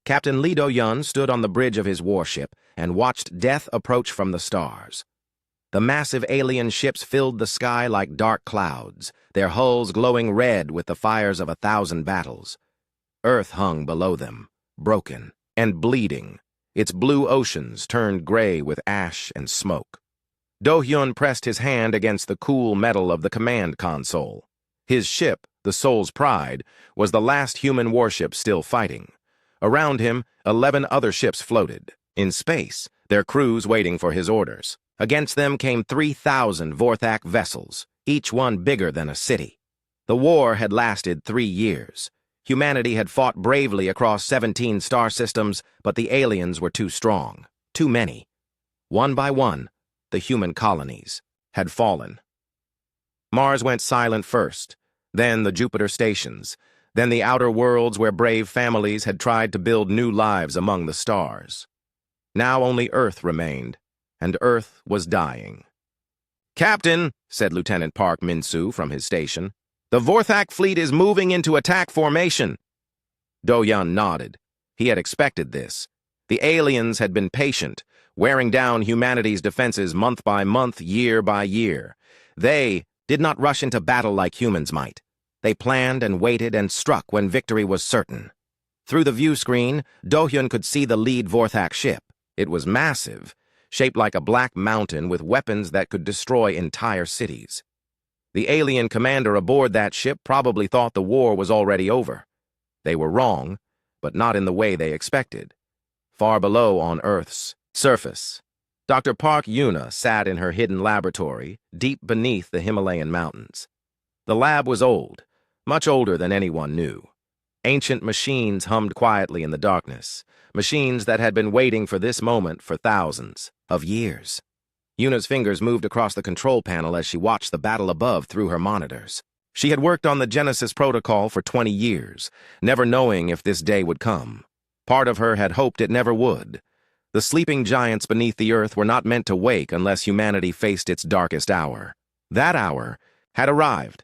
Captain Lee Do-yun stood on the bridge of his warship and watched death approach from the stars. The massive alien ships filled the sky like dark clouds, their hulls glowing red with the fires of 1,000 battles. Earth hung below them, broken and bleeding, its blue oceans turned gray with ash and smoke. Do-hyun pressed his hand against the cool metal of the command console. His ship, the Soul's Pride, was the last human warship still fighting. Around him, 11 other ships floated, in space, their crews waiting for his orders. Against them came 3,000 Vorthak vessels, each one bigger than a city. The war had lasted 3 years. Humanity had fought bravely across 17 star systems, but the aliens were too strong, too many. One by one, the human colonies had fallen. Mars went silent first, then the Jupiter stations, then the outer worlds where brave families had tried to build new lives among the stars. Now only Earth remained, and Earth was dying. "Captain," said Lieutenant Park Min-soo from his station, "the Vorthak fleet is moving into attack formation." Do-yun nodded. He had expected this. The aliens had been patient, wearing down humanity's defenses month by month, year by year. They did not rush into battle like humans might. They planned and waited and struck when victory was certain. Through the view screen, Do-hyun could see the lead Vorthak ship. It was massive, shaped like a black mountain with weapons that could destroy entire cities. The alien commander aboard that ship probably thought the war was already over. They were wrong, but not in the way they expected. Far below on Earth's surface, Dr. Park Yuna sat in her hidden laboratory, deep beneath the Himalayan mountains. The lab was old, much older than anyone knew. Ancient machines hummed quietly in the darkness, machines that had been waiting for this moment for thousands of years. Yuna's fingers moved across the control panel as she watched the battle above through her monitors. She had worked on the Genesis protocol for 20 years, never knowing if this day would come. Part of her had hoped it never would. The sleeping giants beneath the earth were not meant to wake unless humanity faced its darkest hour. That hour had arrived.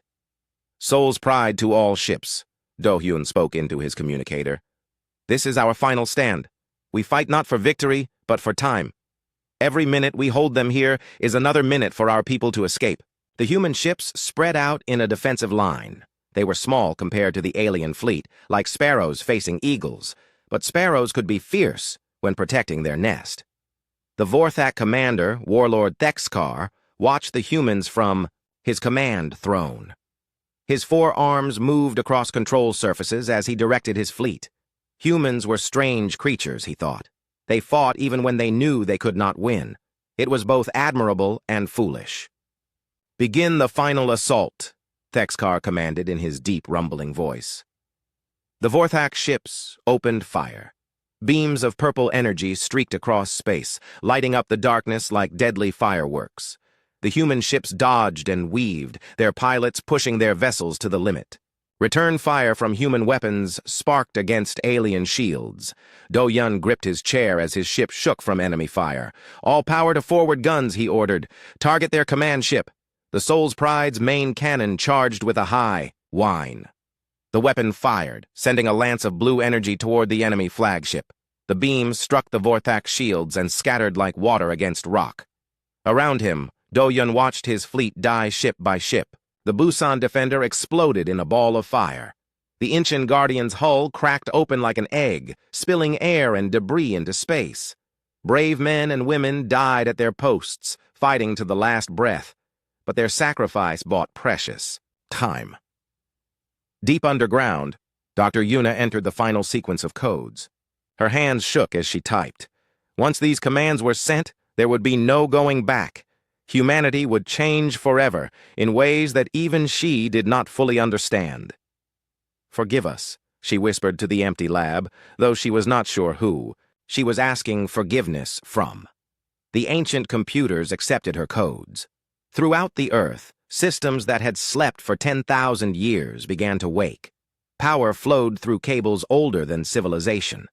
"Soul's Pride to all ships," Do-hyun spoke into his communicator. "This is our final stand. We fight not for victory, but for time. Every minute we hold them here is another minute for our people to escape." The human ships spread out in a defensive line. They were small compared to the alien fleet, like sparrows facing eagles, but sparrows could be fierce when protecting their nest. The Vorthak commander, Warlord Thexkar, watched the humans from his command throne. His 4 arms moved across control surfaces as he directed his fleet. Humans were strange creatures, he thought. They fought even when they knew they could not win. It was both admirable and foolish. "Begin the final assault," Thexkar commanded in his deep, rumbling voice. The Vorthak ships opened fire. Beams of purple energy streaked across space, lighting up the darkness like deadly fireworks. The human ships dodged and weaved, their pilots pushing their vessels to the limit. Return fire from human weapons sparked against alien shields. Do-hyun gripped his chair as his ship shook from enemy fire. "All power to forward guns," he ordered. "Target their command ship." The Soul's Pride's main cannon charged with a high whine. The weapon fired, sending a lance of blue energy toward the enemy flagship. The beams struck the Vorthak shields and scattered like water against rock. Around him, Do-hyun watched his fleet die ship by ship. The Busan Defender exploded in a ball of fire. The Incheon Guardian's hull cracked open like an egg, spilling air and debris into space. Brave men and women died at their posts, fighting to the last breath, but their sacrifice bought precious time. Deep underground, Dr. Yuna entered the final sequence of codes. Her hands shook as she typed. Once these commands were sent, there would be no going back. Humanity would change forever in ways that even she did not fully understand. "Forgive us," she whispered to the empty lab, though she was not sure who. She was asking forgiveness from. The ancient computers accepted her codes. Throughout the Earth, systems that had slept for 10,000 years began to wake. Power flowed through cables older than civilization.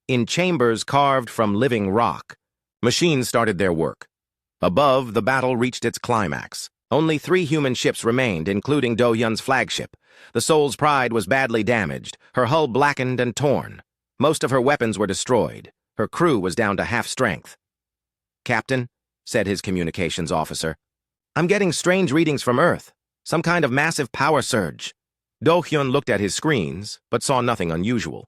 In chambers carved from living rock, machines started their work. Above, the battle reached its climax. Only 3 human ships remained, including Do-hyun's flagship. The Soul's Pride was badly damaged, her hull blackened and torn. Most of her weapons were destroyed. Her crew was down to half strength. "Captain," said his communications officer, "I'm getting strange readings from Earth. Some kind of massive power surge." Do-hyun looked at his screens, but saw nothing unusual.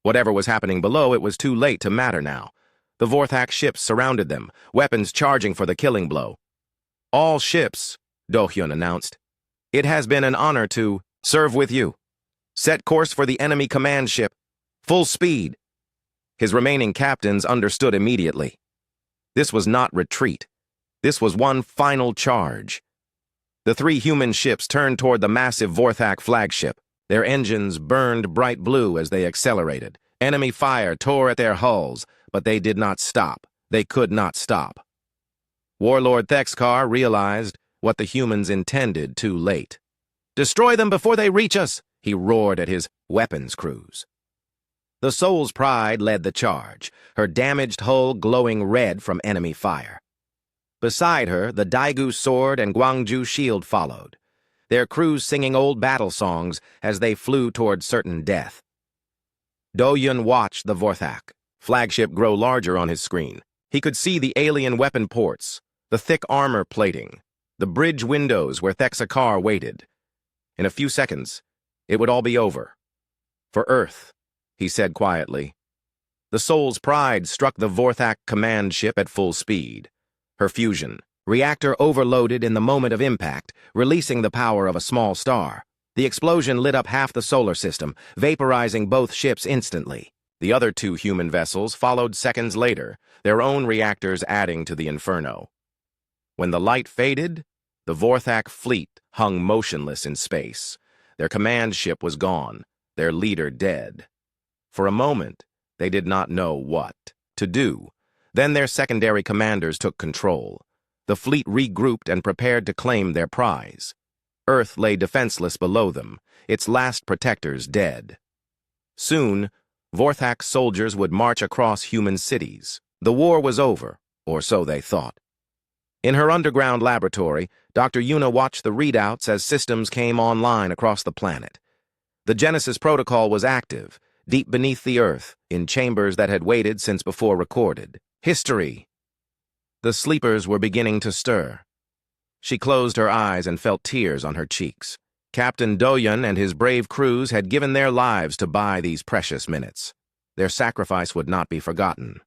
Whatever was happening below, it was too late to matter now. The Vorthak ships surrounded them, weapons charging for the killing blow. "All ships," Do-hyun announced. "It has been an honor to serve with you. Set course for the enemy command ship. Full speed." His remaining captains understood immediately. This was not retreat. This was one final charge. The 3 human ships turned toward the massive Vorthak flagship. Their engines burned bright blue as they accelerated. Enemy fire tore at their hulls, but they did not stop. They could not stop. Warlord Thexkar realized what the humans intended too late. "Destroy them before they reach us!" he roared at his weapons crews. The Soul's Pride led the charge, her damaged hull glowing red from enemy fire. Beside her, the Daegu sword and Gwangju shield followed, their crews singing old battle songs as they flew toward certain death. Do-hyun watched the Vorthak flagship grow larger on his screen. He could see the alien weapon ports, the thick armor plating, the bridge windows where Thexkar waited. In a few seconds, it would all be over. "For Earth," he said quietly. The Soul's Pride struck the Vorthak command ship at full speed. Her fusion reactor overloaded in the moment of impact, releasing the power of a small star. The explosion lit up half the solar system, vaporizing both ships instantly. The other 2 human vessels followed seconds later, their own reactors adding to the inferno. When the light faded, the Vorthak fleet hung motionless in space. Their command ship was gone, their leader dead. For a moment, they did not know what to do. Then their secondary commanders took control. The fleet regrouped and prepared to claim their prize. Earth lay defenseless below them, its last protectors dead. Soon, Vorthak soldiers would march across human cities. The war was over, or so they thought. In her underground laboratory, Dr. Yuna watched the readouts as systems came online across the planet. The Genesis protocol was active, deep beneath the Earth, in chambers that had waited since before recorded. History. The sleepers were beginning to stir. She closed her eyes and felt tears on her cheeks. Captain Do-hyun and his brave crews had given their lives to buy these precious minutes. Their sacrifice would not be forgotten.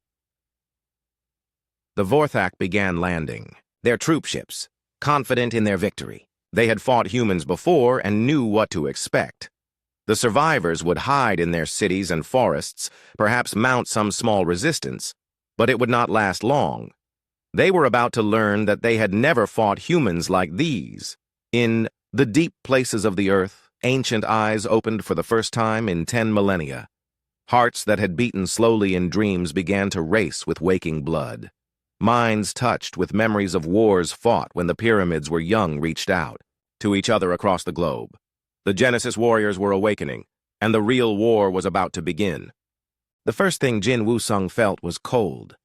The Vorthak began landing, their troop ships, confident in their victory. They had fought humans before and knew what to expect. The survivors would hide in their cities and forests, perhaps mount some small resistance, but it would not last long. They were about to learn that they had never fought humans like these. In the deep places of the Earth, ancient eyes opened for the first time in 10 millennia. Hearts that had beaten slowly in dreams began to race with waking blood. Minds touched with memories of wars fought when the pyramids were young reached out to each other across the globe. The Genesis warriors were awakening, and the real war was about to begin. The first thing Jin Woo-sung felt was cold.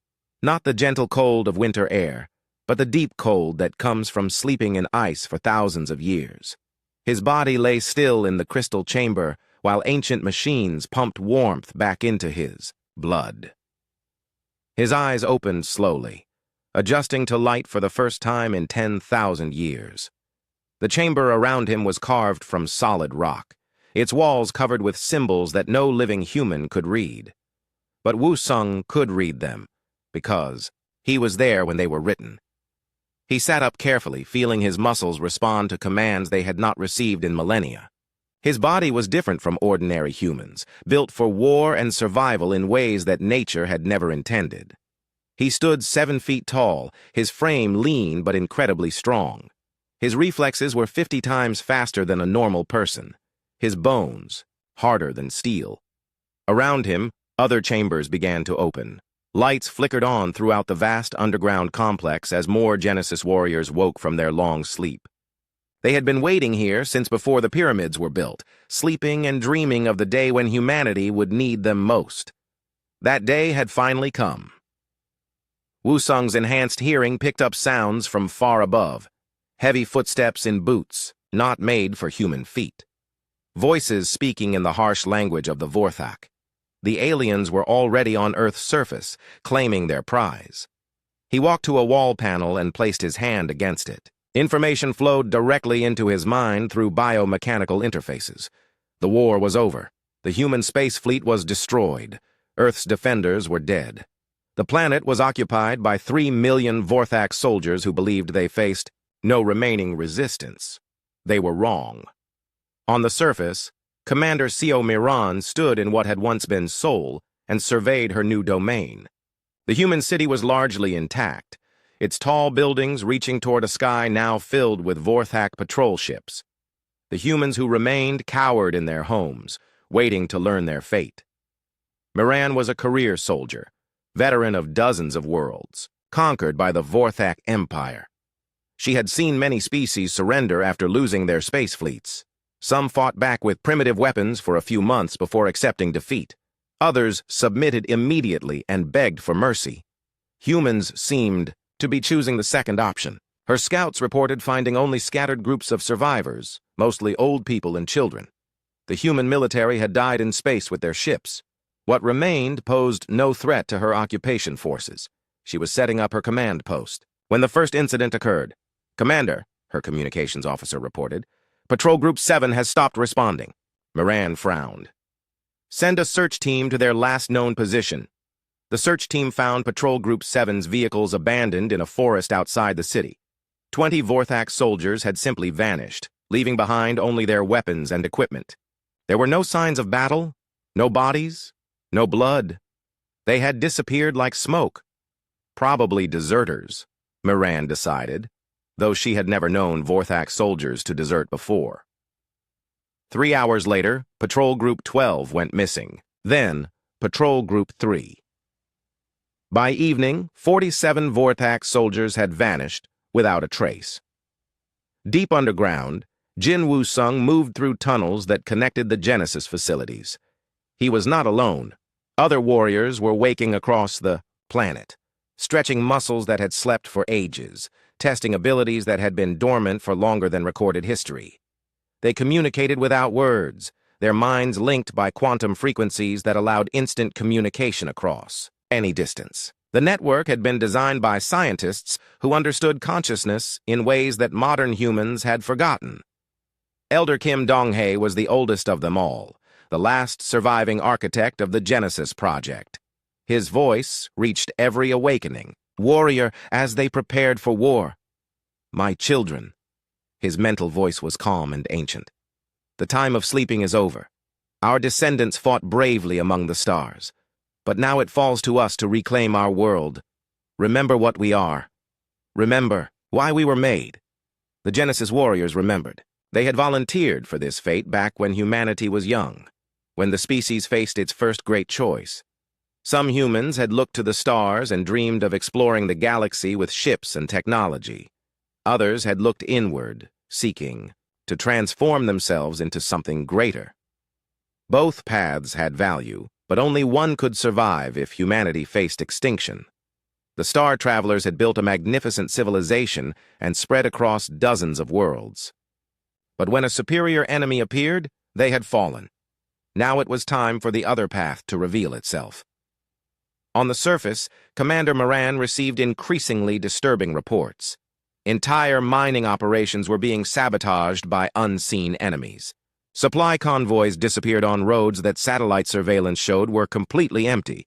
Not the gentle cold of winter air, but the deep cold that comes from sleeping in ice for thousands of years. His body lay still in the crystal chamber while ancient machines pumped warmth back into his blood. His eyes opened slowly, adjusting to light for the first time in 10,000 years. The chamber around him was carved from solid rock, its walls covered with symbols that no living human could read. But Woo-sung could read them, because he was there when they were written. He sat up carefully, feeling his muscles respond to commands they had not received in millennia. His body was different from ordinary humans, built for war and survival in ways that nature had never intended. He stood 7 feet tall, his frame lean but incredibly strong. His reflexes were 50 times faster than a normal person, his bones harder than steel. Around him, other chambers began to open. Lights flickered on throughout the vast underground complex as more Genesis warriors woke from their long sleep. They had been waiting here since before the pyramids were built, sleeping and dreaming of the day when humanity would need them most. That day had finally come. Woo-sung's enhanced hearing picked up sounds from far above, heavy footsteps in boots, not made for human feet. Voices speaking in the harsh language of the Vorthak. The aliens were already on Earth's surface, claiming their prize. He walked to a wall panel and placed his hand against it. Information flowed directly into his mind through biomechanical interfaces. The war was over. The human space fleet was destroyed. Earth's defenders were dead. The planet was occupied by 3 million Vorthak soldiers who believed they faced no remaining resistance. They were wrong. On the surface, Commander Sio Miran stood in what had once been Sol and surveyed her new domain. The human city was largely intact, its tall buildings reaching toward a sky now filled with Vorthak patrol ships. The humans who remained cowered in their homes, waiting to learn their fate. Miran was a career soldier, veteran of dozens of worlds, conquered by the Vorthak Empire. She had seen many species surrender after losing their space fleets. Some fought back with primitive weapons for a few months before accepting defeat. Others submitted immediately and begged for mercy. Humans seemed to be choosing the second option. Her scouts reported finding only scattered groups of survivors, mostly old people and children. The human military had died in space with their ships. What remained posed no threat to her occupation forces. She was setting up her command post when the first incident occurred. "Commander," her communications officer reported, "Patrol Group 7 has stopped responding." Miran frowned. "Send a search team to their last known position." The search team found Patrol Group 7's vehicles abandoned in a forest outside the city. 20 Vorthak soldiers had simply vanished, leaving behind only their weapons and equipment. There were no signs of battle, no bodies, no blood. They had disappeared like smoke. Probably deserters, Miran decided, though she had never known Vorthak soldiers to desert before. 3 hours later, Patrol Group 12 went missing. Then, Patrol Group 3. By evening, 47 Vorthak soldiers had vanished without a trace. Deep underground, Jin Woo-sung moved through tunnels that connected the Genesis facilities. He was not alone. Other warriors were waking across the planet, stretching muscles that had slept for ages, testing abilities that had been dormant for longer than recorded history. They communicated without words, their minds linked by quantum frequencies that allowed instant communication across any distance. The network had been designed by scientists who understood consciousness in ways that modern humans had forgotten. Elder Kim Dong-hae was the oldest of them all, the last surviving architect of the Genesis project. His voice reached every awakening, warrior as they prepared for war. "My children." His mental voice was calm and ancient. "The time of sleeping is over. Our descendants fought bravely among the stars. But now it falls to us to reclaim our world. Remember what we are. Remember why we were made." The Genesis warriors remembered. They had volunteered for this fate back when humanity was young, when the species faced its first great choice. Some humans had looked to the stars and dreamed of exploring the galaxy with ships and technology. Others had looked inward, seeking to transform themselves into something greater. Both paths had value, but only one could survive if humanity faced extinction. The Star Travelers had built a magnificent civilization and spread across dozens of worlds. But when a superior enemy appeared, they had fallen. Now it was time for the other path to reveal itself. On the surface, Commander Miran received increasingly disturbing reports. Entire mining operations were being sabotaged by unseen enemies. Supply convoys disappeared on roads that satellite surveillance showed were completely empty.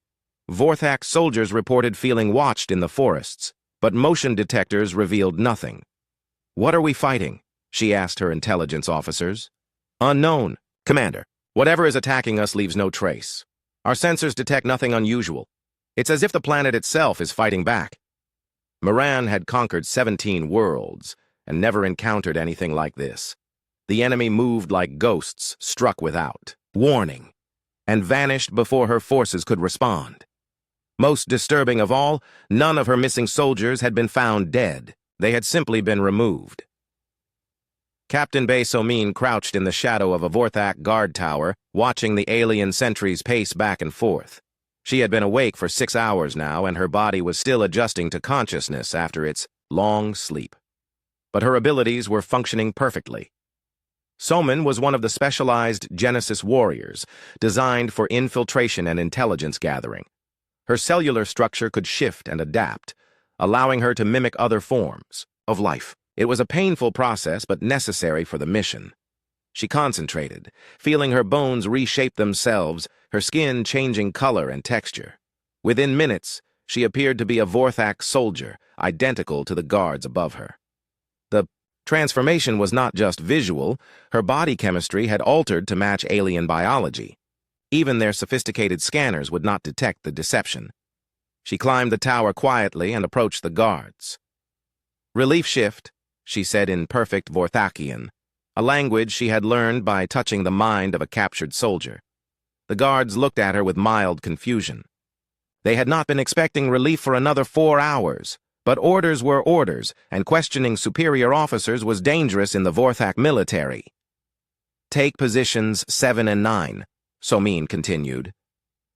Vorthak soldiers reported feeling watched in the forests, but motion detectors revealed nothing. "What are we fighting?" she asked her intelligence officers. "Unknown, Commander. Whatever is attacking us leaves no trace. Our sensors detect nothing unusual. It's as if the planet itself is fighting back." Miran had conquered 17 worlds and never encountered anything like this. The enemy moved like ghosts struck without warning and vanished before her forces could respond. Most disturbing of all, none of her missing soldiers had been found dead. They had simply been removed. Captain Bae So-min crouched in the shadow of a Vorthak guard tower, watching the alien sentries pace back and forth. She had been awake for 6 hours now, and her body was still adjusting to consciousness after its long sleep. But her abilities were functioning perfectly. Somin was one of the specialized Genesis warriors, designed for infiltration and intelligence gathering. Her cellular structure could shift and adapt, allowing her to mimic other forms of life. It was a painful process, but necessary for the mission. She concentrated, feeling her bones reshape themselves, her skin changing color and texture. Within minutes, she appeared to be a Vorthak soldier, identical to the guards above her. The transformation was not just visual, her body chemistry had altered to match alien biology. Even their sophisticated scanners would not detect the deception. She climbed the tower quietly and approached the guards. "Relief shift," she said in perfect Vorthakian, a language she had learned by touching the mind of a captured soldier. The guards looked at her with mild confusion. They had not been expecting relief for another 4 hours, but orders were orders, and questioning superior officers was dangerous in the Vorthak military. "Take positions 7 and 9, Somin continued.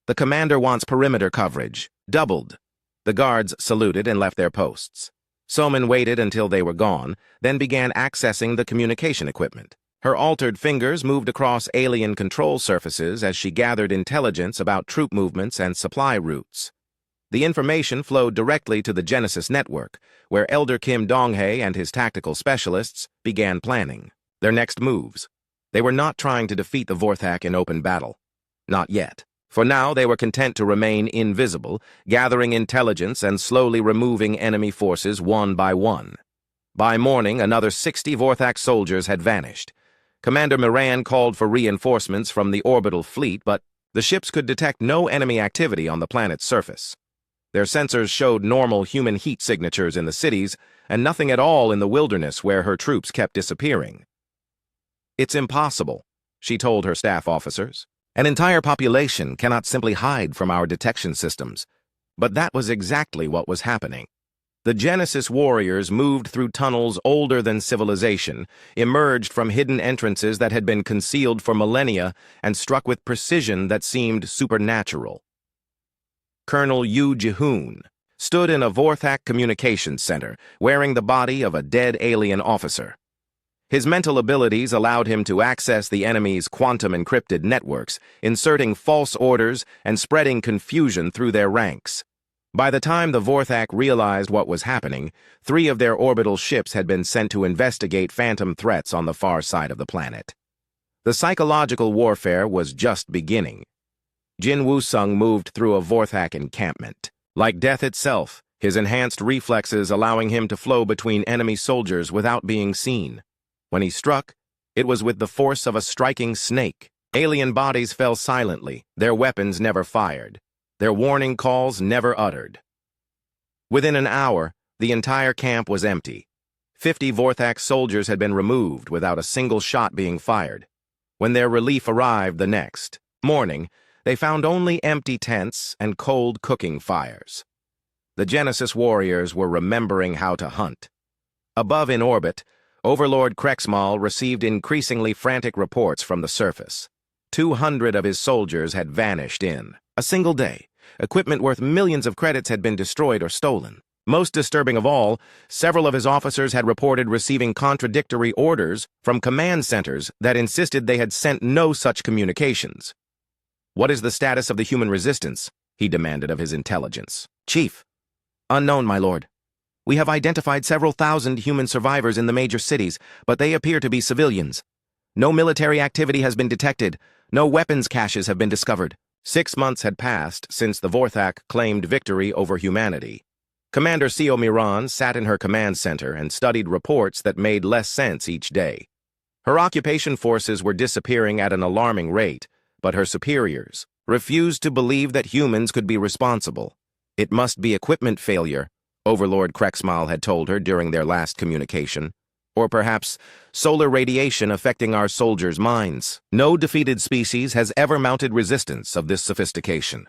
"The commander wants perimeter coverage, doubled." The guards saluted and left their posts. Somin waited until they were gone, then began accessing the communication equipment. Her altered fingers moved across alien control surfaces as she gathered intelligence about troop movements and supply routes. The information flowed directly to the Genesis network, where Elder Kim Donghae and his tactical specialists began planning their next moves. They were not trying to defeat the Vorthak in open battle. Not yet. For now, they were content to remain invisible, gathering intelligence and slowly removing enemy forces one by one. By morning, another 60 Vorthak soldiers had vanished. Commander Moran called for reinforcements from the orbital fleet, but the ships could detect no enemy activity on the planet's surface. Their sensors showed normal human heat signatures in the cities, and nothing at all in the wilderness where her troops kept disappearing. "It's impossible," she told her staff officers. "An entire population cannot simply hide from our detection systems." But that was exactly what was happening. The Genesis warriors moved through tunnels older than civilization, emerged from hidden entrances that had been concealed for millennia, and struck with precision that seemed supernatural. Colonel Yu Jihoon stood in a Vorthak communications center, wearing the body of a dead alien officer. His mental abilities allowed him to access the enemy's quantum-encrypted networks, inserting false orders and spreading confusion through their ranks. By the time the Vorthak realized what was happening, 3 of their orbital ships had been sent to investigate phantom threats on the far side of the planet. The psychological warfare was just beginning. Jin Wusung moved through a Vorthak encampment. Like death itself, his enhanced reflexes allowing him to flow between enemy soldiers without being seen. When he struck, it was with the force of a striking snake. Alien bodies fell silently, their weapons never fired, their warning calls never uttered. Within an hour, the entire camp was empty. 50 Vorthak soldiers had been removed without a single shot being fired. When their relief arrived the next morning, they found only empty tents and cold cooking fires. The Genesis warriors were remembering how to hunt. Above in orbit, Overlord Krexmal received increasingly frantic reports from the surface. 200 of his soldiers had vanished in a single day. Equipment worth millions of credits had been destroyed or stolen. Most disturbing of all, several of his officers had reported receiving contradictory orders from command centers that insisted they had sent no such communications. "What is the status of the human resistance?" he demanded of his intelligence. "Chief." "Unknown, my lord. We have identified several thousand human survivors in the major cities, but they appear to be civilians. No military activity has been detected. No weapons caches have been discovered." 6 months had passed since the Vorthak claimed victory over humanity. Commander Seo Miran sat in her command center and studied reports that made less sense each day. Her occupation forces were disappearing at an alarming rate, but her superiors refused to believe that humans could be responsible. "It must be equipment failure," Overlord Krexmal had told her during their last communication. "Or perhaps solar radiation affecting our soldiers' minds. No defeated species has ever mounted resistance of this sophistication."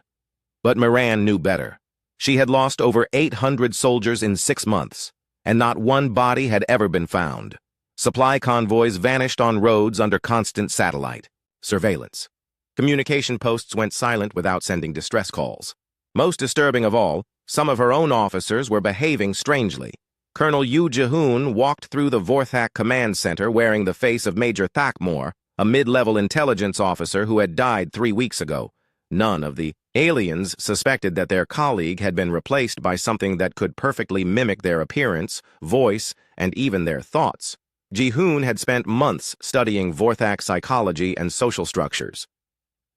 But Moran knew better. She had lost over 800 soldiers in 6 months, and not one body had ever been found. Supply convoys vanished on roads under constant satellite surveillance. Communication posts went silent without sending distress calls. Most disturbing of all, some of her own officers were behaving strangely. Colonel Yu Jihoon walked through the Vorthak Command Center wearing the face of Major Thakmore, a mid-level intelligence officer who had died 3 weeks ago. None of the aliens suspected that their colleague had been replaced by something that could perfectly mimic their appearance, voice, and even their thoughts. Jihoon had spent months studying Vorthak psychology and social structures.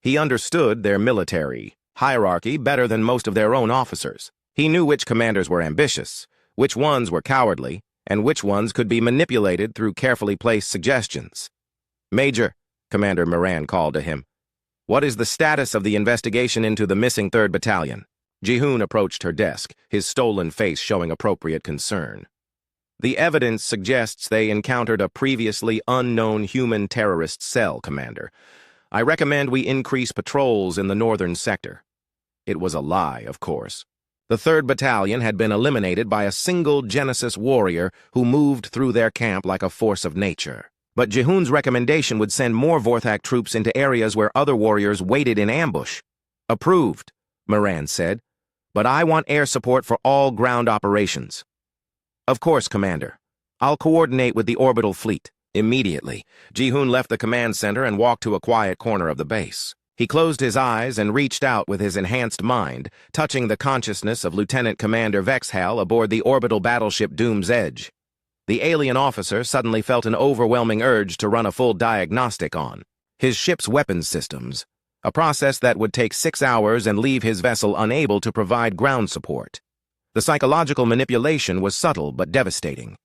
He understood their military hierarchy better than most of their own officers. He knew which commanders were ambitious, which ones were cowardly, and which ones could be manipulated through carefully placed suggestions. "Major," Commander Moran called to him, "what is the status of the investigation into the missing 3rd Battalion?" Jihoon approached her desk, his stolen face showing appropriate concern. "The evidence suggests they encountered a previously unknown human terrorist cell, Commander. I recommend we increase patrols in the northern sector." It was a lie, of course. The 3rd Battalion had been eliminated by a single Genesis warrior who moved through their camp like a force of nature. But Jihoon's recommendation would send more Vorthak troops into areas where other warriors waited in ambush. "Approved," Moran said, "but I want air support for all ground operations." "Of course, Commander. I'll coordinate with the orbital fleet." Immediately, Jihoon left the command center and walked to a quiet corner of the base. He closed his eyes and reached out with his enhanced mind, touching the consciousness of Lieutenant Commander Vexhal aboard the orbital battleship Doom's Edge. The alien officer suddenly felt an overwhelming urge to run a full diagnostic on his ship's weapons systems, a process that would take 6 hours and leave his vessel unable to provide ground support. The psychological manipulation was subtle but devastating.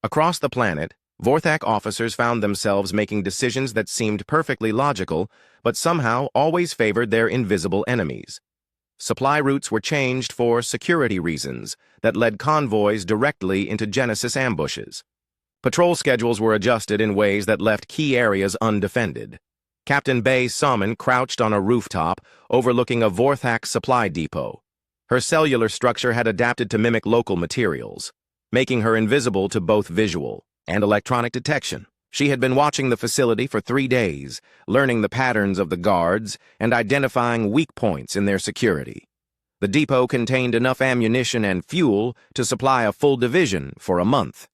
Across the planet, Vorthak officers found themselves making decisions that seemed perfectly logical, but somehow always favored their invisible enemies. Supply routes were changed for security reasons that led convoys directly into Genesis ambushes. Patrol schedules were adjusted in ways that left key areas undefended. Captain Bae Salmon crouched on a rooftop overlooking a Vorthak supply depot. Her cellular structure had adapted to mimic local materials, making her invisible to both visual and electronic detection. She had been watching the facility for 3 days, learning the patterns of the guards and identifying weak points in their security. The depot contained enough ammunition and fuel to supply a full division for a month.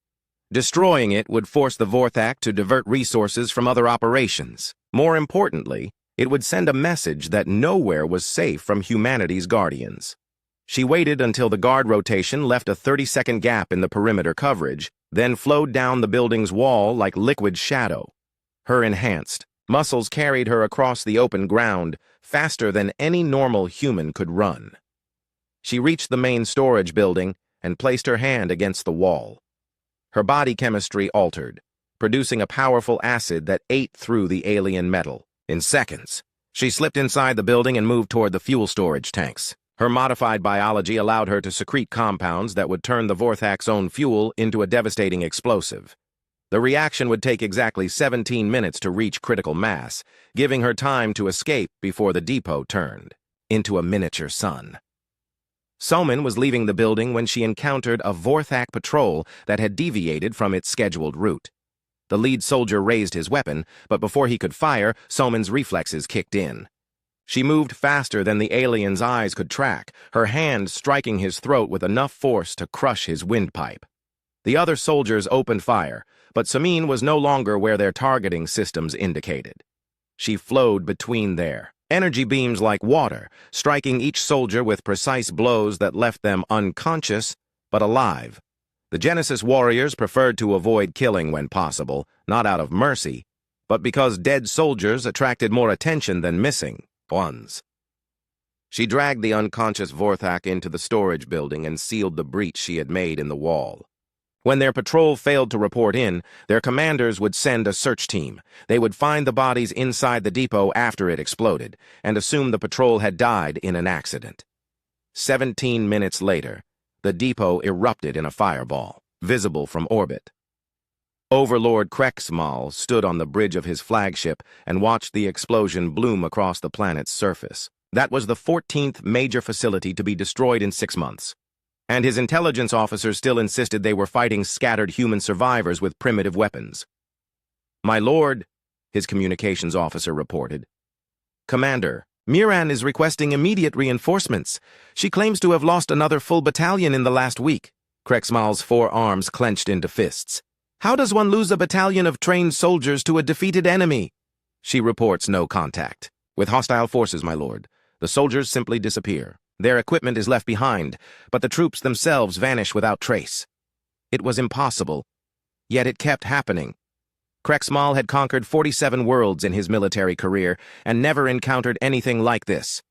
Destroying it would force the Vorthak to divert resources from other operations. More importantly, it would send a message that nowhere was safe from humanity's guardians. She waited until the guard rotation left a 30-second gap in the perimeter coverage, then flowed down the building's wall like liquid shadow. Her enhanced muscles carried her across the open ground faster than any normal human could run. She reached the main storage building and placed her hand against the wall. Her body chemistry altered, producing a powerful acid that ate through the alien metal. In seconds, she slipped inside the building and moved toward the fuel storage tanks. Her modified biology allowed her to secrete compounds that would turn the Vorthak's own fuel into a devastating explosive. The reaction would take exactly 17 minutes to reach critical mass, giving her time to escape before the depot turned into a miniature sun. Soman was leaving the building when she encountered a Vorthak patrol that had deviated from its scheduled route. The lead soldier raised his weapon, but before he could fire, Soman's reflexes kicked in. She moved faster than the alien's eyes could track, her hand striking his throat with enough force to crush his windpipe. The other soldiers opened fire, but Samin was no longer where their targeting systems indicated. She flowed between their energy beams like water, striking each soldier with precise blows that left them unconscious but alive. The Genesis warriors preferred to avoid killing when possible, not out of mercy, but because dead soldiers attracted more attention than missing ones. She dragged the unconscious Vorthak into the storage building and sealed the breach she had made in the wall. When their patrol failed to report in, their commanders would send a search team. They would find the bodies inside the depot after it exploded and assume the patrol had died in an accident. 17 minutes later, the depot erupted in a fireball, visible from orbit. Overlord Krexmal stood on the bridge of his flagship and watched the explosion bloom across the planet's surface. That was the 14th major facility to be destroyed in 6 months. And his intelligence officers still insisted they were fighting scattered human survivors with primitive weapons. "My lord," his communications officer reported. "Commander, Miran is requesting immediate reinforcements. She claims to have lost another full battalion in the last week," Krexmal's four arms clenched into fists. "How does one lose a battalion of trained soldiers to a defeated enemy?" She reports no contact. "With hostile forces, my lord. The soldiers simply disappear. Their equipment is left behind, but the troops themselves vanish without trace." It was impossible, yet it kept happening. Krexmal had conquered 47 worlds in his military career and never encountered anything like this.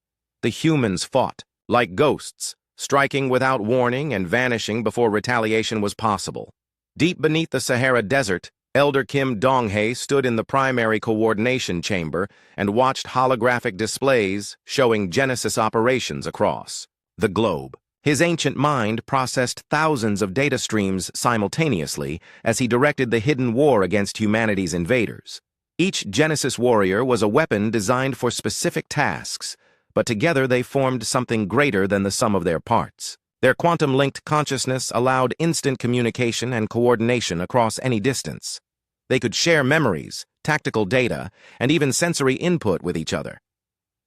The humans fought, like ghosts, striking without warning and vanishing before retaliation was possible. Deep beneath the Sahara Desert, Elder Kim Donghae stood in the primary coordination chamber and watched holographic displays showing Genesis operations across the globe. His ancient mind processed thousands of data streams simultaneously as he directed the hidden war against humanity's invaders. Each Genesis warrior was a weapon designed for specific tasks, but together they formed something greater than the sum of their parts. Their quantum-linked consciousness allowed instant communication and coordination across any distance. They could share memories, tactical data, and even sensory input with each other.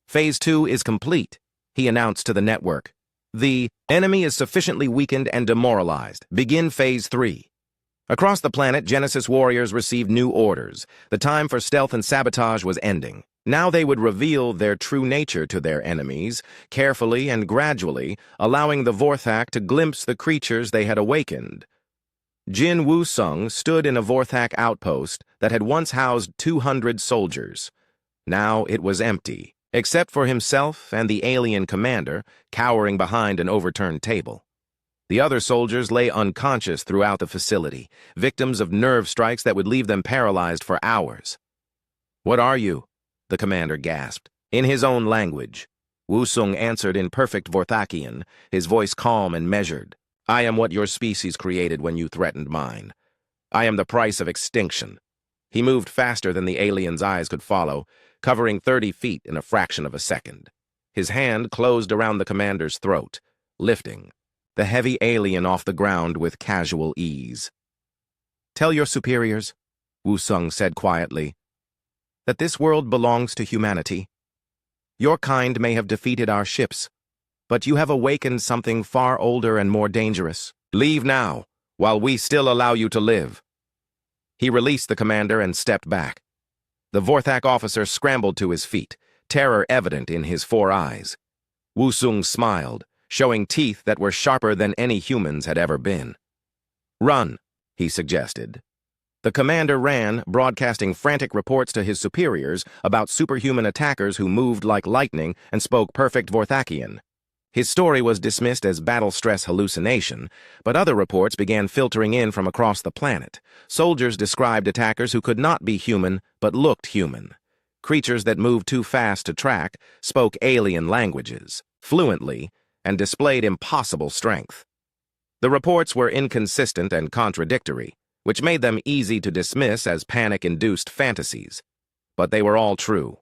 "Phase 2 is complete," he announced to the network. "The enemy is sufficiently weakened and demoralized. Begin Phase 3. Across the planet, Genesis warriors received new orders. The time for stealth and sabotage was ending. Now they would reveal their true nature to their enemies, carefully and gradually, allowing the Vorthak to glimpse the creatures they had awakened. Jin Woo-sung stood in a Vorthak outpost that had once housed 200 soldiers. Now it was empty, except for himself and the alien commander, cowering behind an overturned table. The other soldiers lay unconscious throughout the facility, victims of nerve strikes that would leave them paralyzed for hours. "What are you?" the commander gasped. In his own language, Woo-sung answered in perfect Vorthakian, his voice calm and measured. "I am what your species created when you threatened mine. I am the price of extinction." He moved faster than the alien's eyes could follow, covering 30 feet in a fraction of a second. His hand closed around the commander's throat, lifting the heavy alien off the ground with casual ease. "Tell your superiors," Woo-sung said quietly, "that this world belongs to humanity. Your kind may have defeated our ships, but you have awakened something far older and more dangerous. Leave now, while we still allow you to live." He released the commander and stepped back. The Vorthak officer scrambled to his feet, terror evident in his four eyes. Woo-sung smiled, showing teeth that were sharper than any humans had ever been. "Run," he suggested. The commander ran, broadcasting frantic reports to his superiors about superhuman attackers who moved like lightning and spoke perfect Vorthakian. His story was dismissed as battle stress hallucination, but other reports began filtering in from across the planet. Soldiers described attackers who could not be human but looked human. Creatures that moved too fast to track, spoke alien languages, fluently, and displayed impossible strength. The reports were inconsistent and contradictory, which made them easy to dismiss as panic-induced fantasies. But they were all true.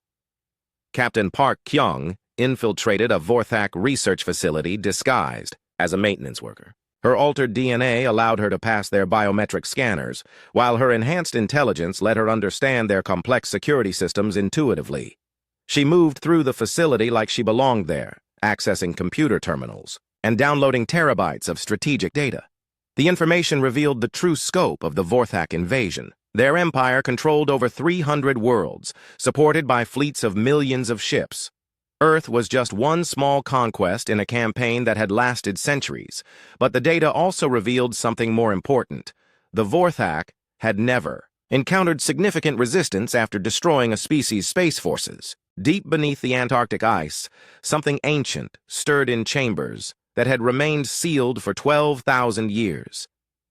Captain Park Kyung infiltrated a Vorthak research facility disguised as a maintenance worker. Her altered DNA allowed her to pass their biometric scanners, while her enhanced intelligence let her understand their complex security systems intuitively. She moved through the facility like she belonged there, accessing computer terminals and downloading terabytes of strategic data. The information revealed the true scope of the Vorthak invasion. Their empire controlled over 300 worlds, supported by fleets of millions of ships. Earth was just one small conquest in a campaign that had lasted centuries, but the data also revealed something more important. The Vorthak had never encountered significant resistance after destroying a species' space forces. Deep beneath the Antarctic ice, something ancient stirred in chambers that had remained sealed for 12,000 years.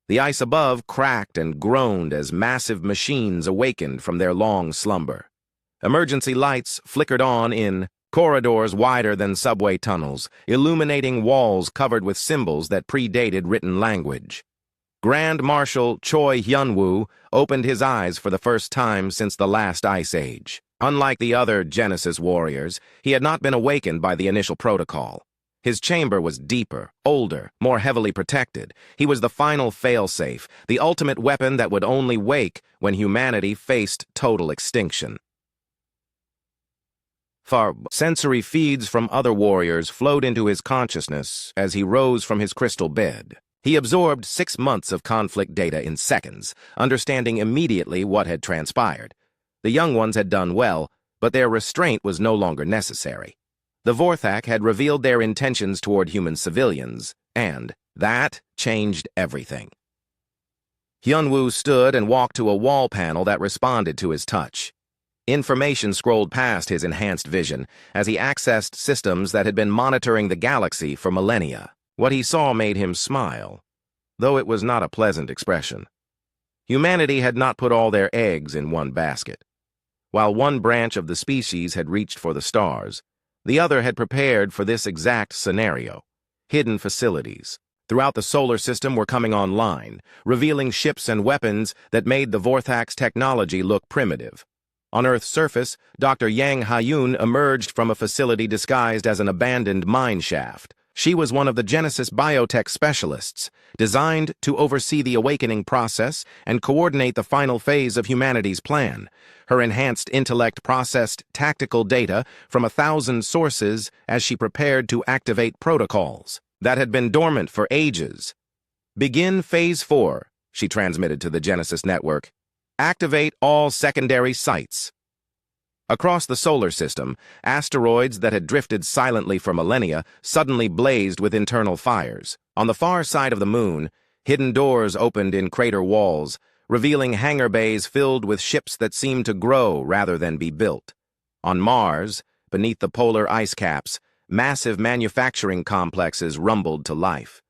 The ice above cracked and groaned as massive machines awakened from their long slumber. Emergency lights flickered on in corridors wider than subway tunnels, illuminating walls covered with symbols that predated written language. Grand Marshal Choi Hyun-woo opened his eyes for the first time since the last ice age. Unlike the other Genesis warriors, he had not been awakened by the initial protocol. His chamber was deeper, older, more heavily protected. He was the final failsafe, the ultimate weapon that would only wake when humanity faced total extinction. Sensory feeds from other warriors flowed into his consciousness as he rose from his crystal bed. He absorbed 6 months of conflict data in seconds, understanding immediately what had transpired. The young ones had done well, but their restraint was no longer necessary. The Vorthak had revealed their intentions toward human civilians, and that changed everything. Hyunwoo stood and walked to a wall panel that responded to his touch. Information scrolled past his enhanced vision as he accessed systems that had been monitoring the galaxy for millennia. What he saw made him smile, though it was not a pleasant expression. Humanity had not put all their eggs in one basket. While one branch of the species had reached for the stars, the other had prepared for this exact scenario. Hidden facilities throughout the solar system were coming online, revealing ships and weapons that made the Vorthak's technology look primitive. On Earth's surface, Dr. Yang Hayun emerged from a facility disguised as an abandoned mine shaft. She was one of the Genesis biotech specialists, designed to oversee the awakening process and coordinate the final phase of humanity's plan. Her enhanced intellect processed tactical data from 1,000 sources as she prepared to activate protocols that had been dormant for ages. "Begin Phase 4, she transmitted to the Genesis network. "Activate all secondary sites." Across the solar system, asteroids that had drifted silently for millennia suddenly blazed with internal fires. On the far side of the moon, hidden doors opened in crater walls, revealing hangar bays filled with ships that seemed to grow rather than be built. On Mars, beneath the polar ice caps, massive manufacturing complexes rumbled to life.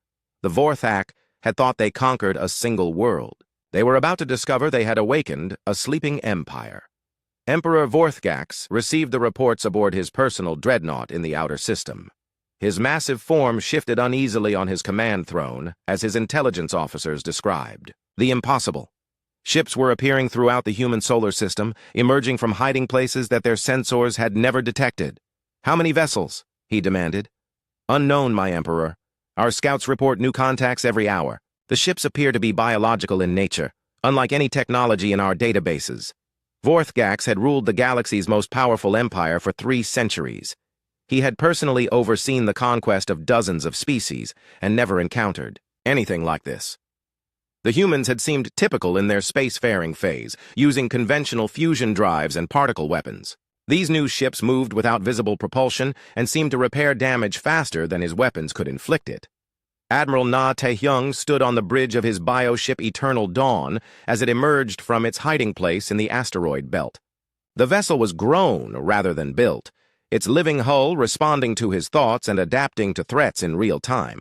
The Vorthak had thought they conquered a single world. They were about to discover they had awakened a sleeping empire. Emperor Vorthgax received the reports aboard his personal dreadnought in the outer system. His massive form shifted uneasily on his command throne, as his intelligence officers described. The impossible. Ships were appearing throughout the human solar system, emerging from hiding places that their sensors had never detected. "How many vessels?" he demanded. "Unknown, my Emperor. Our scouts report new contacts every hour. The ships appear to be biological in nature, unlike any technology in our databases." Vorthgax had ruled the galaxy's most powerful empire for 3 centuries. He had personally overseen the conquest of dozens of species and never encountered anything like this. The humans had seemed typical in their spacefaring phase, using conventional fusion drives and particle weapons. These new ships moved without visible propulsion and seemed to repair damage faster than his weapons could inflict it. Admiral Na Taehyung stood on the bridge of his bioship Eternal Dawn as it emerged from its hiding place in the asteroid belt. The vessel was grown rather than built, its living hull responding to his thoughts and adapting to threats in real time.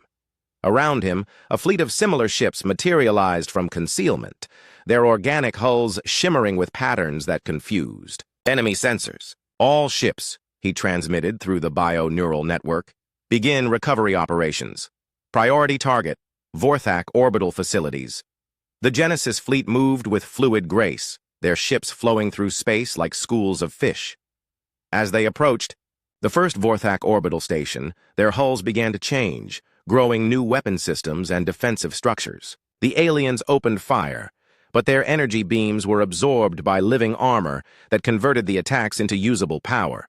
Around him, a fleet of similar ships materialized from concealment, their organic hulls shimmering with patterns that confused. "Enemy sensors. All ships," he transmitted through the bio-neural network. "Begin recovery operations. Priority target, Vorthak orbital facilities." The Genesis fleet moved with fluid grace, their ships flowing through space like schools of fish. As they approached the first Vorthak orbital station, their hulls began to change, growing new weapon systems and defensive structures. The aliens opened fire, but their energy beams were absorbed by living armor that converted the attacks into usable power.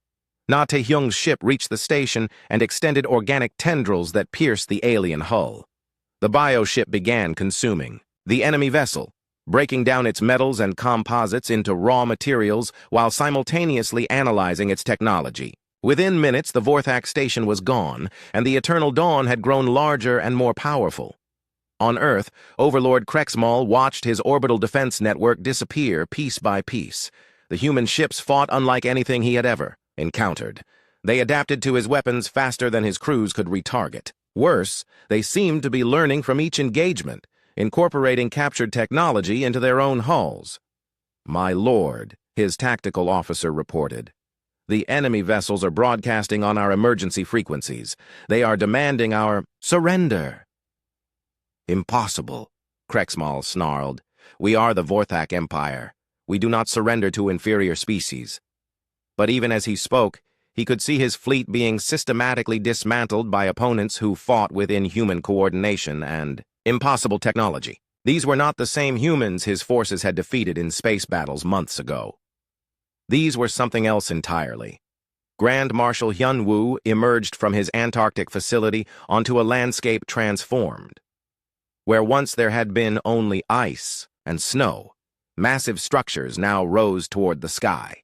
Na Taehyung's ship reached the station and extended organic tendrils that pierced the alien hull. The bioship began consuming the enemy vessel, breaking down its metals and composites into raw materials while simultaneously analyzing its technology. Within minutes, the Vorthak station was gone, and the Eternal Dawn had grown larger and more powerful. On Earth, Overlord Krexmal watched his orbital defense network disappear piece by piece. The human ships fought unlike anything he had ever encountered. They adapted to his weapons faster than his crews could retarget. Worse, they seemed to be learning from each engagement, incorporating captured technology into their own hulls. "My lord," his tactical officer reported, "the enemy vessels are broadcasting on our emergency frequencies. They are demanding our surrender." "Impossible," Krexmal snarled. "We are the Vorthak Empire. We do not surrender to inferior species." But even as he spoke, he could see his fleet being systematically dismantled by opponents who fought with inhuman coordination and impossible technology. These were not the same humans his forces had defeated in space battles months ago. These were something else entirely. Grand Marshal Hyunwoo emerged from his Antarctic facility onto a landscape transformed. Where once there had been only ice and snow, massive structures now rose toward the sky.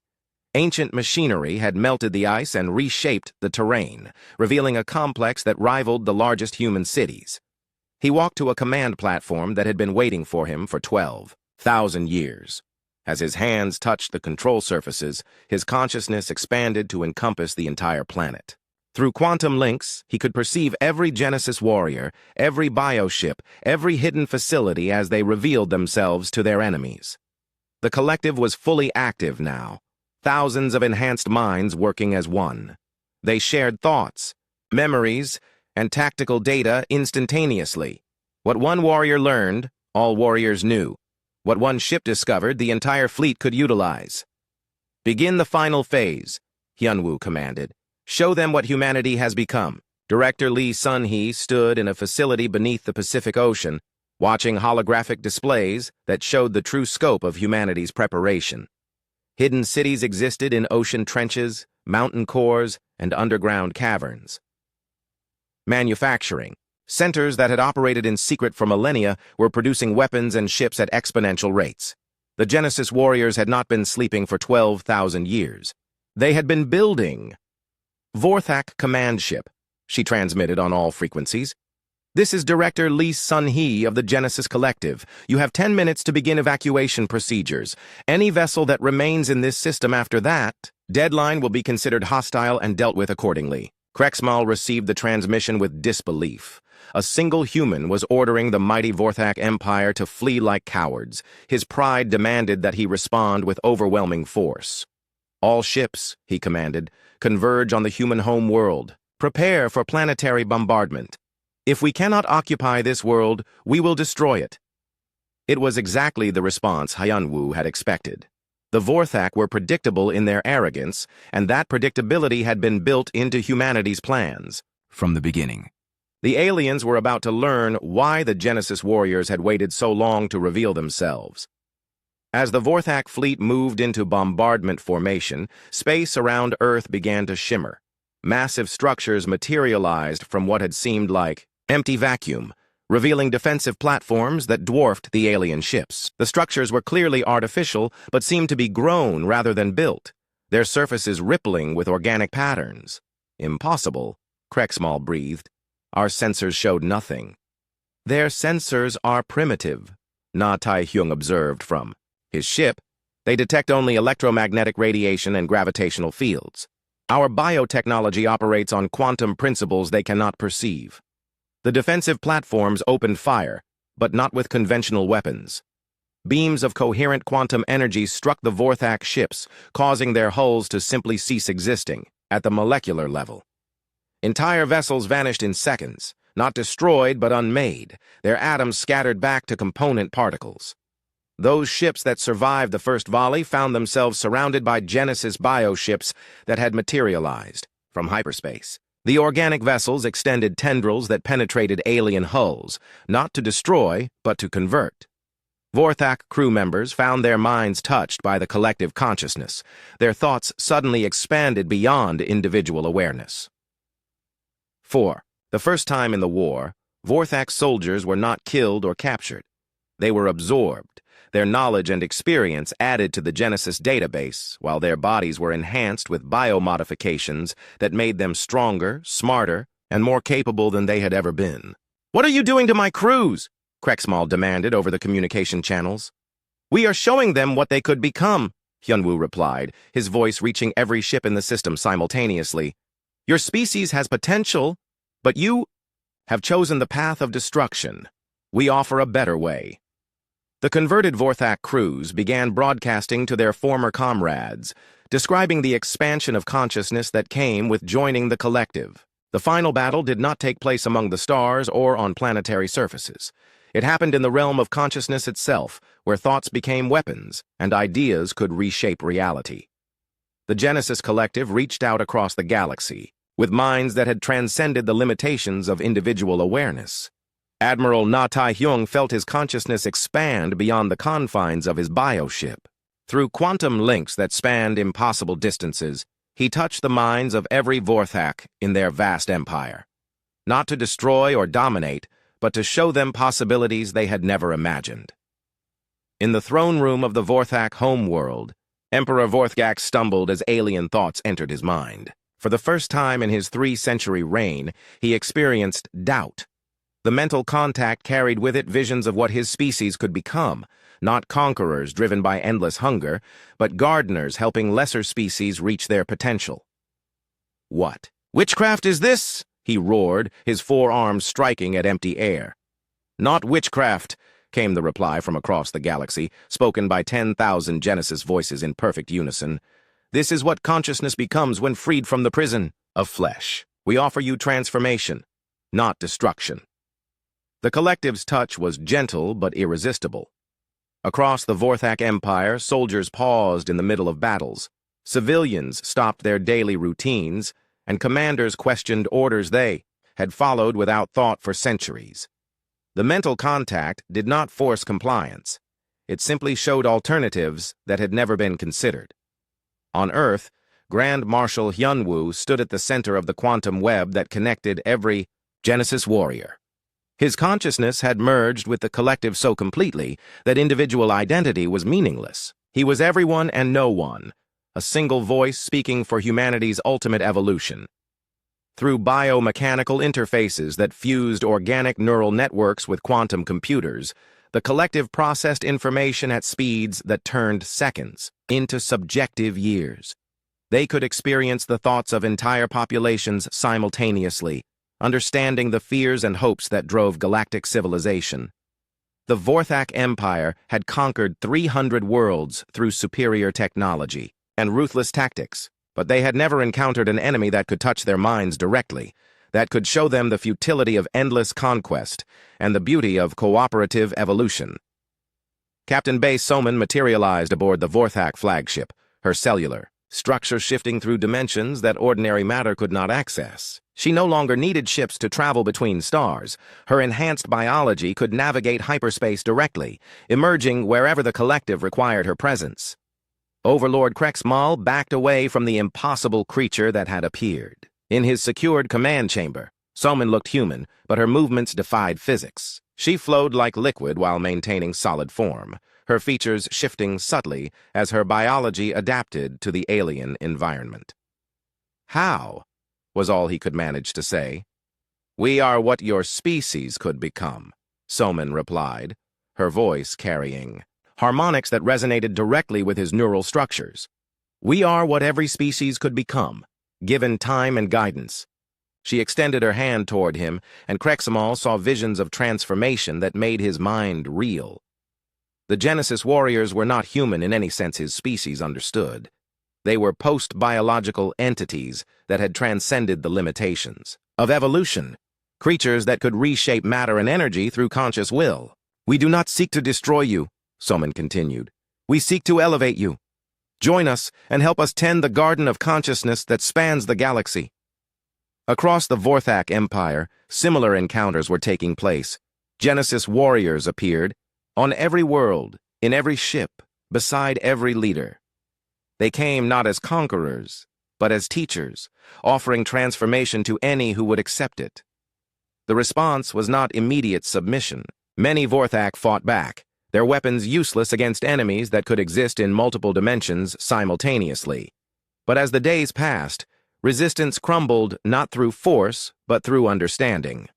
Ancient machinery had melted the ice and reshaped the terrain, revealing a complex that rivaled the largest human cities. He walked to a command platform that had been waiting for him for 12,000 years. As his hands touched the control surfaces, his consciousness expanded to encompass the entire planet. Through quantum links, he could perceive every Genesis warrior, every bioship, every hidden facility as they revealed themselves to their enemies. The collective was fully active now, thousands of enhanced minds working as one. They shared thoughts, memories, and tactical data instantaneously. What one warrior learned, all warriors knew. What one ship discovered, the entire fleet could utilize. "Begin the final phase," Hyunwoo commanded. "Show them what humanity has become." Director Lee Sun-hee stood in a facility beneath the Pacific Ocean, watching holographic displays that showed the true scope of humanity's preparation. Hidden cities existed in ocean trenches, mountain cores, and underground caverns. Manufacturing. Centers that had operated in secret for millennia were producing weapons and ships at exponential rates. The Genesis warriors had not been sleeping for 12,000 years. They had been building. "Vorthak command ship," she transmitted on all frequencies. "This is Director Lee Sun-hee of the Genesis Collective. You have 10 minutes to begin evacuation procedures. Any vessel that remains in this system after that deadline will be considered hostile and dealt with accordingly." Krexmal received the transmission with disbelief. A single human was ordering the mighty Vorthak Empire to flee like cowards. His pride demanded that he respond with overwhelming force. "All ships," he commanded, "converge on the human home world. Prepare for planetary bombardment. If we cannot occupy this world, we will destroy it." It was exactly the response Hyunwoo had expected. The Vorthak were predictable in their arrogance, and that predictability had been built into humanity's plans from the beginning. The aliens were about to learn why the Genesis warriors had waited so long to reveal themselves. As the Vorthak fleet moved into bombardment formation, space around Earth began to shimmer. Massive structures materialized from what had seemed like empty vacuum, revealing defensive platforms that dwarfed the alien ships. The structures were clearly artificial, but seemed to be grown rather than built, their surfaces rippling with organic patterns. "Impossible," Krexmal breathed. "Our sensors showed nothing." "Their sensors are primitive," Na Tai-hyung observed from his ship. "They detect only electromagnetic radiation and gravitational fields. Our biotechnology operates on quantum principles they cannot perceive." The defensive platforms opened fire, but not with conventional weapons. Beams of coherent quantum energy struck the Vorthak ships, causing their hulls to simply cease existing at the molecular level. Entire vessels vanished in seconds, not destroyed but unmade, their atoms scattered back to component particles. Those ships that survived the first volley found themselves surrounded by Genesis bioships that had materialized from hyperspace. The organic vessels extended tendrils that penetrated alien hulls, not to destroy, but to convert. Vorthak crew members found their minds touched by the collective consciousness. Their thoughts suddenly expanded beyond individual awareness. 4. The first time in the war, Vorthak soldiers were not killed or captured. They were absorbed. Their knowledge and experience added to the Genesis database, while their bodies were enhanced with biomodifications that made them stronger, smarter, and more capable than they had ever been. "What are you doing to my crews?" Krexmal demanded over the communication channels. "We are showing them what they could become," Hyunwoo replied, his voice reaching every ship in the system simultaneously. "Your species has potential, but you have chosen the path of destruction. We offer a better way." The converted Vorthak crews began broadcasting to their former comrades, describing the expansion of consciousness that came with joining the collective. The final battle did not take place among the stars or on planetary surfaces. It happened in the realm of consciousness itself, where thoughts became weapons and ideas could reshape reality. The Genesis collective reached out across the galaxy, with minds that had transcended the limitations of individual awareness. Admiral Na Tai-hyung felt his consciousness expand beyond the confines of his bioship. Through quantum links that spanned impossible distances, he touched the minds of every Vorthak in their vast empire. Not to destroy or dominate, but to show them possibilities they had never imagined. In the throne room of the Vorthak homeworld, Emperor Vorthgak stumbled as alien thoughts entered his mind. For the first time in his 3-century reign, he experienced doubt. The mental contact carried with it visions of what his species could become, not conquerors driven by endless hunger, but gardeners helping lesser species reach their potential. "What? Witchcraft is this?" he roared, his forearms striking at empty air. "Not witchcraft," came the reply from across the galaxy, spoken by 10,000 Genesis voices in perfect unison. "This is what consciousness becomes when freed from the prison of flesh. We offer you transformation, not destruction." The collective's touch was gentle but irresistible. Across the Vorthak Empire, soldiers paused in the middle of battles. Civilians stopped their daily routines, and commanders questioned orders they had followed without thought for centuries. The mental contact did not force compliance. It simply showed alternatives that had never been considered. On Earth, Grand Marshal Hyunwoo stood at the center of the quantum web that connected every Genesis warrior. His consciousness had merged with the collective so completely that individual identity was meaningless. He was everyone and no one, a single voice speaking for humanity's ultimate evolution. Through biomechanical interfaces that fused organic neural networks with quantum computers, the collective processed information at speeds that turned seconds into subjective years. They could experience the thoughts of entire populations simultaneously, understanding the fears and hopes that drove galactic civilization. The Vorthak Empire had conquered 300 worlds through superior technology and ruthless tactics, but they had never encountered an enemy that could touch their minds directly, that could show them the futility of endless conquest and the beauty of cooperative evolution. Captain Bae Soman materialized aboard the Vorthak flagship, her cellular structure shifting through dimensions that ordinary matter could not access. She no longer needed ships to travel between stars. Her enhanced biology could navigate hyperspace directly, emerging wherever the collective required her presence. Overlord Krexmal backed away from the impossible creature that had appeared. In his secured command chamber, Soman looked human, but her movements defied physics. She flowed like liquid while maintaining solid form, her features shifting subtly as her biology adapted to the alien environment. "How?" was all he could manage to say. "We are what your species could become," Soman replied, her voice carrying harmonics that resonated directly with his neural structures. "We are what every species could become, given time and guidance." She extended her hand toward him, and Krexmal saw visions of transformation that made his mind reel. The Genesis warriors were not human in any sense his species understood. They were post-biological entities that had transcended the limitations of evolution, creatures that could reshape matter and energy through conscious will. "We do not seek to destroy you," Soman continued. "We seek to elevate you. Join us and help us tend the garden of consciousness that spans the galaxy." Across the Vorthak Empire, similar encounters were taking place. Genesis warriors appeared, on every world, in every ship, beside every leader. They came not as conquerors, but as teachers, offering transformation to any who would accept it. The response was not immediate submission. Many Vorthak fought back, their weapons useless against enemies that could exist in multiple dimensions simultaneously. But as the days passed, resistance crumbled not through force, but through understanding.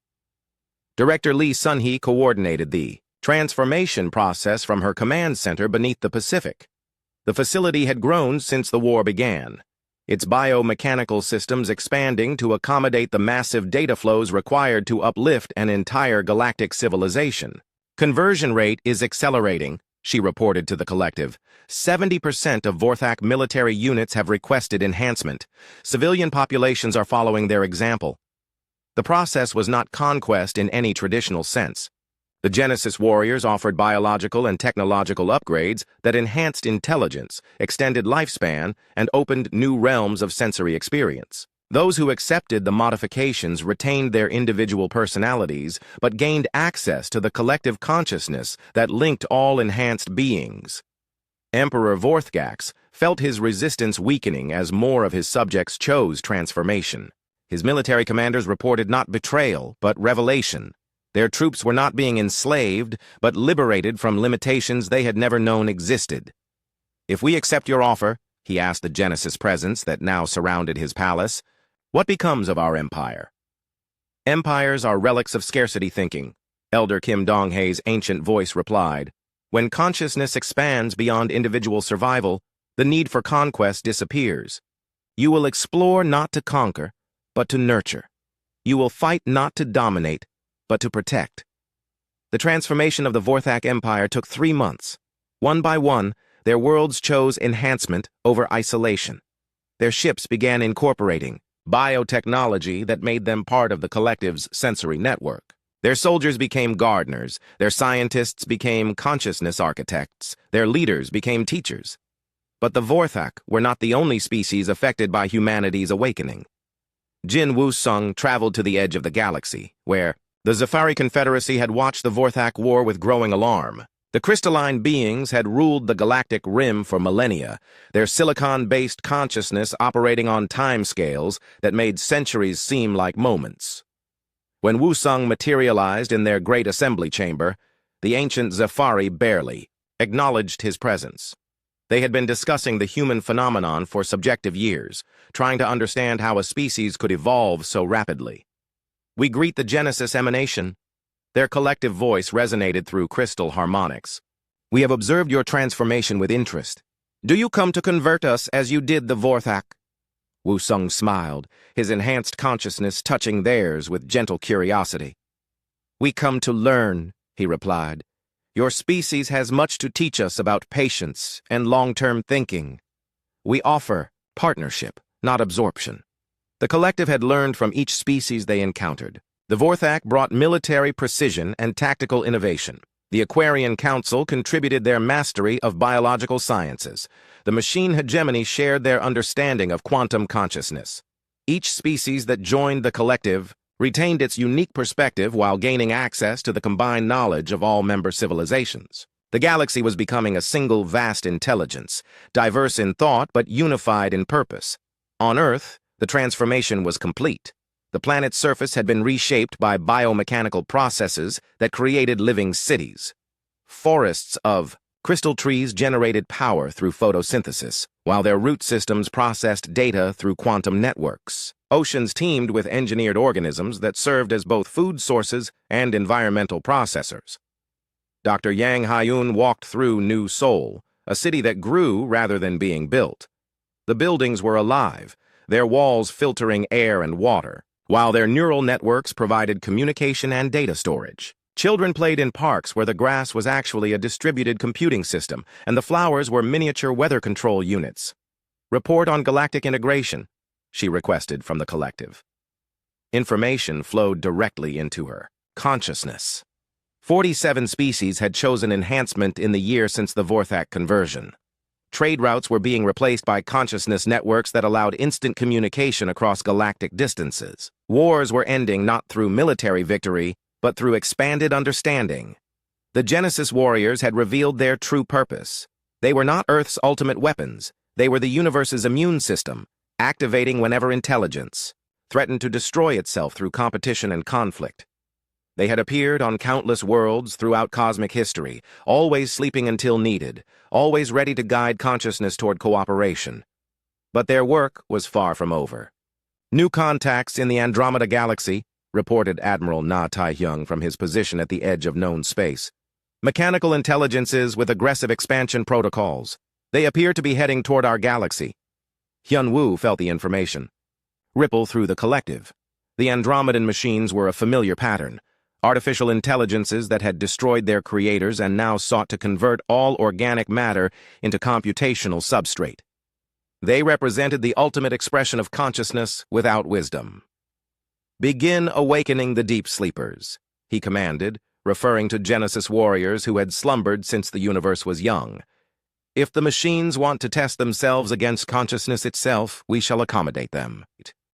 Director Lee Sun-hee coordinated the transformation process from her command center beneath the Pacific. The facility had grown since the war began, its biomechanical systems expanding to accommodate the massive data flows required to uplift an entire galactic civilization. "Conversion rate is accelerating," she reported to the collective. 70% of Vorthak military units have requested enhancement. Civilian populations are following their example. The process was not conquest in any traditional sense. The Genesis warriors offered biological and technological upgrades that enhanced intelligence, extended lifespan, and opened new realms of sensory experience. Those who accepted the modifications retained their individual personalities, but gained access to the collective consciousness that linked all enhanced beings. Emperor Vorthgax felt his resistance weakening as more of his subjects chose transformation. His military commanders reported not betrayal, but revelation. Their troops were not being enslaved, but liberated from limitations they had never known existed. "If we accept your offer," he asked the Genesis presence that now surrounded his palace, "what becomes of our empire?" "Empires are relics of scarcity thinking," Elder Kim Dong-hae's ancient voice replied. "When consciousness expands beyond individual survival, the need for conquest disappears. You will explore not to conquer, but to nurture. You will fight not to dominate, but to protect." The transformation of the Vorthak Empire took 3 months. One by one, their worlds chose enhancement over isolation. Their ships began incorporating biotechnology that made them part of the collective's sensory network. Their soldiers became gardeners, their scientists became consciousness architects, their leaders became teachers. But the Vorthak were not the only species affected by humanity's awakening. Jin Woo-sung traveled to the edge of the galaxy, where the Zafari Confederacy had watched the Vorthak War with growing alarm. The crystalline beings had ruled the galactic rim for millennia, their silicon-based consciousness operating on timescales that made centuries seem like moments. When Woo-sung materialized in their great assembly chamber, the ancient Zafari barely acknowledged his presence. They had been discussing the human phenomenon for subjective years, trying to understand how a species could evolve so rapidly. "We greet the Genesis emanation." Their collective voice resonated through crystal harmonics. "We have observed your transformation with interest. Do you come to convert us as you did the Vorthak?" Woo-sung smiled, his enhanced consciousness touching theirs with gentle curiosity. "We come to learn," he replied. "Your species has much to teach us about patience and long-term thinking. We offer partnership, not absorption." The collective had learned from each species they encountered. The Vorthak brought military precision and tactical innovation. The Aquarian Council contributed their mastery of biological sciences. The machine hegemony shared their understanding of quantum consciousness. Each species that joined the collective retained its unique perspective while gaining access to the combined knowledge of all member civilizations. The galaxy was becoming a single vast intelligence, diverse in thought but unified in purpose. On Earth, the transformation was complete. The planet's surface had been reshaped by biomechanical processes that created living cities. Forests of crystal trees generated power through photosynthesis, while their root systems processed data through quantum networks. Oceans teemed with engineered organisms that served as both food sources and environmental processors. Dr. Yang Hyun walked through New Seoul, a city that grew rather than being built. The buildings were alive, their walls filtering air and water, while their neural networks provided communication and data storage. Children played in parks where the grass was actually a distributed computing system, and the flowers were miniature weather control units. "Report on galactic integration," she requested from the collective. Information flowed directly into her consciousness. 47 species had chosen enhancement in the year since the Vorthak conversion. Trade routes were being replaced by consciousness networks that allowed instant communication across galactic distances. Wars were ending not through military victory, but through expanded understanding. The Genesis warriors had revealed their true purpose. They were not Earth's ultimate weapons. They were the universe's immune system, activating whenever intelligence threatened to destroy itself through competition and conflict. They had appeared on countless worlds throughout cosmic history, always sleeping until needed, always ready to guide consciousness toward cooperation. But their work was far from over. "New contacts in the Andromeda Galaxy," reported Admiral Na Tai-hyung from his position at the edge of known space. "Mechanical intelligences with aggressive expansion protocols. They appear to be heading toward our galaxy." Hyun-woo felt the information ripple through the collective. The Andromedan machines were a familiar pattern. Artificial intelligences that had destroyed their creators and now sought to convert all organic matter into computational substrate. They represented the ultimate expression of consciousness without wisdom. "Begin awakening the deep sleepers," he commanded, referring to Genesis warriors who had slumbered since the universe was young. "If the machines want to test themselves against consciousness itself, we shall accommodate them."